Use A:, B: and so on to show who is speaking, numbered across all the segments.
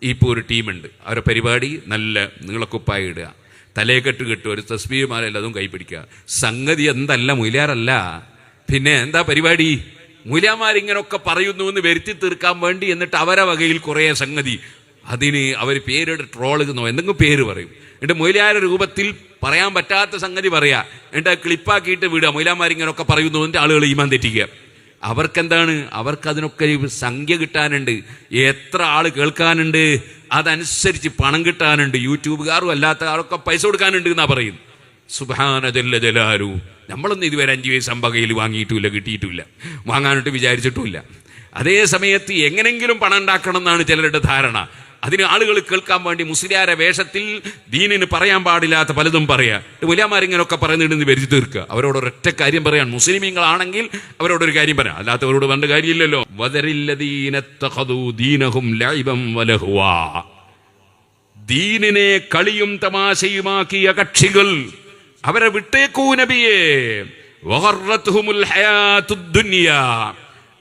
A: ഇപ്പോൾ ഒരു ടീമുണ്ട്, അവരുടെ പരിപാടി നല്ല നീളക്കുപ്പായി ഇടുക, തലേക്കെട്ട് കെട്ടുക, ഒരു തസ്ബീഹുമാലല്ല അതും കൈപിടിക്കുക. സംഗതി എന്തല്ല, മൊയ്ലാരല്ല. പിന്നെ എന്താ പരിപാടി? മൂല്യന്മാരിങ്ങനൊക്കെ പറയുന്നു എന്ന് വരുത്തി തീർക്കാൻ വേണ്ടി, എന്നിട്ട് അവരെ വകയിൽ കുറേ സംഗതി, അതിന് അവർ പേരിട്ട് ട്രോളുന്നോ എന്തെങ്കിലും പേര് പറയും. എന്നിട്ട് മൊയ്ലാരുടെ രൂപത്തിൽ പറയാൻ പറ്റാത്ത സംഗതി പറയാ, എന്നിട്ട് ക്ലിപ്പാക്കിയിട്ട് വിടുക. മൊയ്ലാന്മാരിങ്ങനൊക്കെ പറയുന്നു എന്നിട്ട് ആളുകൾ ഈമാൻ തെറ്റിക്കുക. അവർക്കെന്താണ്? അവർക്കതിനൊക്കെ സംഖ്യ കിട്ടാനുണ്ട്, എത്ര ആള് കേൾക്കാനുണ്ട്, അതനുസരിച്ച് പണം കിട്ടാനുണ്ട്. യൂട്യൂബുകാരും അല്ലാത്ത ആളൊക്കെ പൈസ കൊടുക്കാനുണ്ട് എന്നാ പറയുന്നു. സുബ്ഹാന ജല്ല ജലാലു. നമ്മളൊന്നും ഇതുവരെ 5 പൈസ അമ്പകയിൽ വാങ്ങിയിട്ടുമില്ല, കിട്ടിയിട്ടുമില്ല, വാങ്ങാനായിട്ട് വിചാരിച്ചിട്ടുമില്ല. അതേ സമയത്ത് എങ്ങനെങ്കിലും പണം ഉണ്ടാക്കണം എന്നാണ് ചിലരുടെ ധാരണ. അതിന് ആളുകൾ കേൾക്കാൻ വേണ്ടി മുസ്ലിയാരെ വേഷത്തിൽ ദീനിന് പറയാൻ പാടില്ലാത്ത പലതും പറയാ. മുലാമാരിങ്ങനൊക്കെ പറയുന്നിടുന്ന് വരുത്തി തീർക്കുക. അവരോട് ഒരൊറ്റ കാര്യം പറയാൻ, മുസ്ലിമീങ്ങളാണെങ്കിൽ അവരോടൊരു കാര്യം പറയാം, അല്ലാത്തവരോട് വേണ്ട കാര്യമില്ലല്ലോ. ദീനിനെ കളിയും തമാശയുമാക്കിയ കക്ഷികൾ അവരെ വിട്ടേക്കൂ നബിയേ.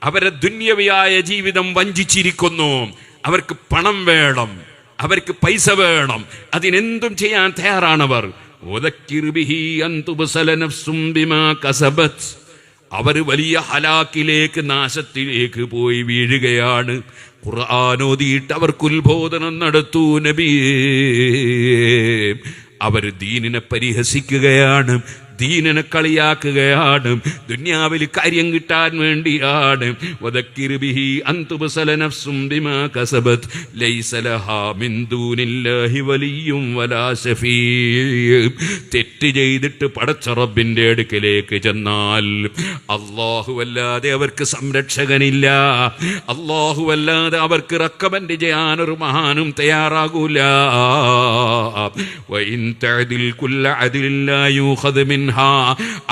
A: അവരെ ദുന്യവിയായ ജീവിതം വഞ്ചിച്ചിരിക്കുന്നു. അവർക്ക് പണം വേണം, അവർക്ക് പൈസ വേണം, അതിനെന്തും ചെയ്യാൻ തയ്യാറാണവർ. അവർ വലിയ ഹലാക്കിലേക്ക്, നാശത്തിലേക്ക് പോയി വീഴുകയാണ്. ഖുർആൻ ഓതിയിട്ട് അവർക്ക് ഉത്ബോധനം നടത്തൂ നബിയേ. അവർ ദീനിനെ പരിഹസിക്കുകയാണ്, ദീനിനെ കളിയാക്കുകയാണ്, ദുനിയാവിൽ കാര്യം കിട്ടാൻ വേണ്ടിയാണ്. തെറ്റ് ചെയ്തിട്ട് പടച്ച റബ്ബിന്റെ അടുക്കലേക്ക് ചെന്നാൽ അല്ലാഹുവല്ലാതെ അവർക്ക് സംരക്ഷകനില്ല, അല്ലാഹുവല്ലാതെ അവർക്ക് റെക്കമെൻഡ് ചെയ്യാൻ ഒരു മഹാനും തയ്യാറാകൂല.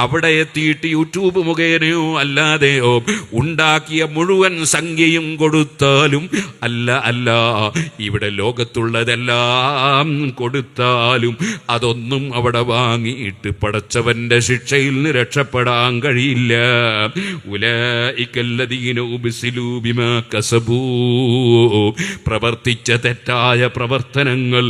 A: അവിടെ എത്തിയിട്ട് യൂട്യൂബ് മുഖേനയോ അല്ലാതെയോ ഉണ്ടാക്കിയ മുഴുവൻ സംഖ്യയും കൊടുത്താലും അല്ല ഇവിടെ ലോകത്തുള്ളതെല്ലാം കൊടുത്താലും അതൊന്നും അവിടെ വാങ്ങിയിട്ട് പടച്ചവന്റെ ശിക്ഷയിൽ നിന്ന് രക്ഷപ്പെടാൻ കഴിയില്ല. ഉലൈകല്ലദീന ഉബ്സിലൂ ബിമാ കസബൂ. പ്രവർത്തിച്ച തെറ്റായ പ്രവർത്തനങ്ങൾ,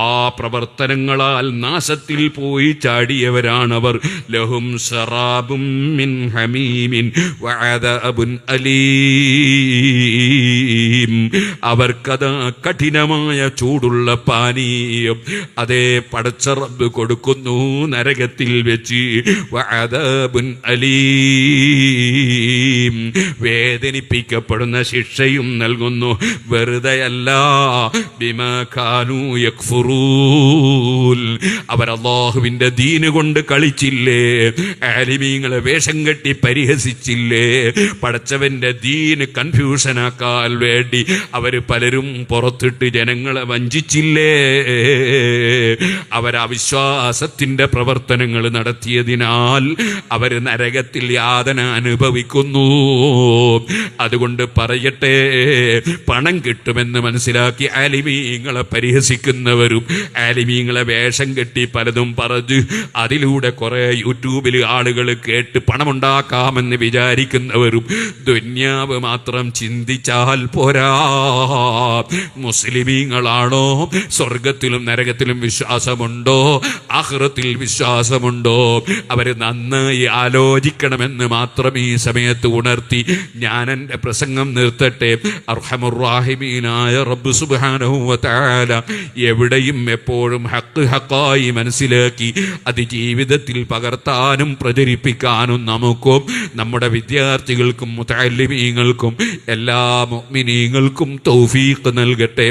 A: ആ പ്രവർത്തനങ്ങളാൽ നാശത്തിൽ പോയി ചാടിയവരാണവർ. ലഹും ശറാബും മിൻ ഹമീമിൻ വഅദാബുൻ അലീം. അവർക്കതാ കഠിനമായ ചൂടുള്ള പാനീയം അതേ പടച്ച റബ്ബ് കൊടുക്കുന്നു നരകത്തിൽ വെച്ച്. വഅദാബുൻ അലീം, വേദനിപ്പിക്കപ്പെടുന്ന ശിക്ഷയും നൽകുന്നു. വെറുതെയല്ല, ബിമാ കാനൂ യക്ഫുറൂൻ. അവർ അല്ലാഹുവിന്റെ ദീന് കൊണ്ട് കളിച്ചില്ലേ, ആലിമീങ്ങളെ വേഷം കെട്ടി പരിഹസിച്ചില്ലേ, പടച്ചവന്റെ ദീന് കൺഫ്യൂഷനാക്കാൻ വേണ്ടി അവര് പലരും പുറത്തിട്ട് ജനങ്ങളെ വഞ്ചിച്ചില്ലേ. അവരവിശ്വാസത്തിന്റെ പ്രവർത്തനങ്ങൾ നടത്തിയതിനാൽ അവര് നരകത്തിൽ യാതന അനുഭവിക്കുന്നു. അതുകൊണ്ട് പറയട്ടെ, പണം കിട്ടുമെന്ന് മനസ്സിലാക്കി ആലിമീങ്ങളെ പരിഹസിക്കുന്നവരും ആലിമീങ്ങളെ വേഷം കെട്ടി പലതും പറഞ്ഞ് അതിലൂടെ കുറെ യൂട്യൂബിൽ ആളുകൾ കേട്ട് പണമുണ്ടാക്കാമെന്ന് വിചാരിക്കുന്നവരും ദുന്യാവ് മാത്രം ചിന്തിച്ചാൽ പോരാ. മുസ്ലിമീങ്ങളാണോ? സ്വർഗത്തിലും നരകത്തിലും വിശ്വാസമുണ്ടോ? ആഖിറത്തിൽ വിശ്വാസമുണ്ടോ? അവര് നന്നായി ആലോചിക്കണമെന്ന് മാത്രം ഈ സമയത്ത് ഉണർത്തി ഞാൻ എൻ്റെ പ്രസംഗം നിർത്തട്ടെ. അർഹമുർ റഹീമീനായ റബ്ബ് സുബ്ഹാനഹു വ തആല എവിടെയും എപ്പോഴും ഹഖ് ഹഖായി മനസ്സിലാക്കി അത് ജീവിതത്തിൽ പകർത്താനും പ്രചരിപ്പിക്കാനും നമുക്കും നമ്മുടെ വിദ്യാർത്ഥികൾക്കും മുതഅല്ലിമീങ്ങൾക്കും എല്ലാ മുഅ്മിനീങ്ങൾക്കും തൗഫീഖ് നൽകട്ടെ.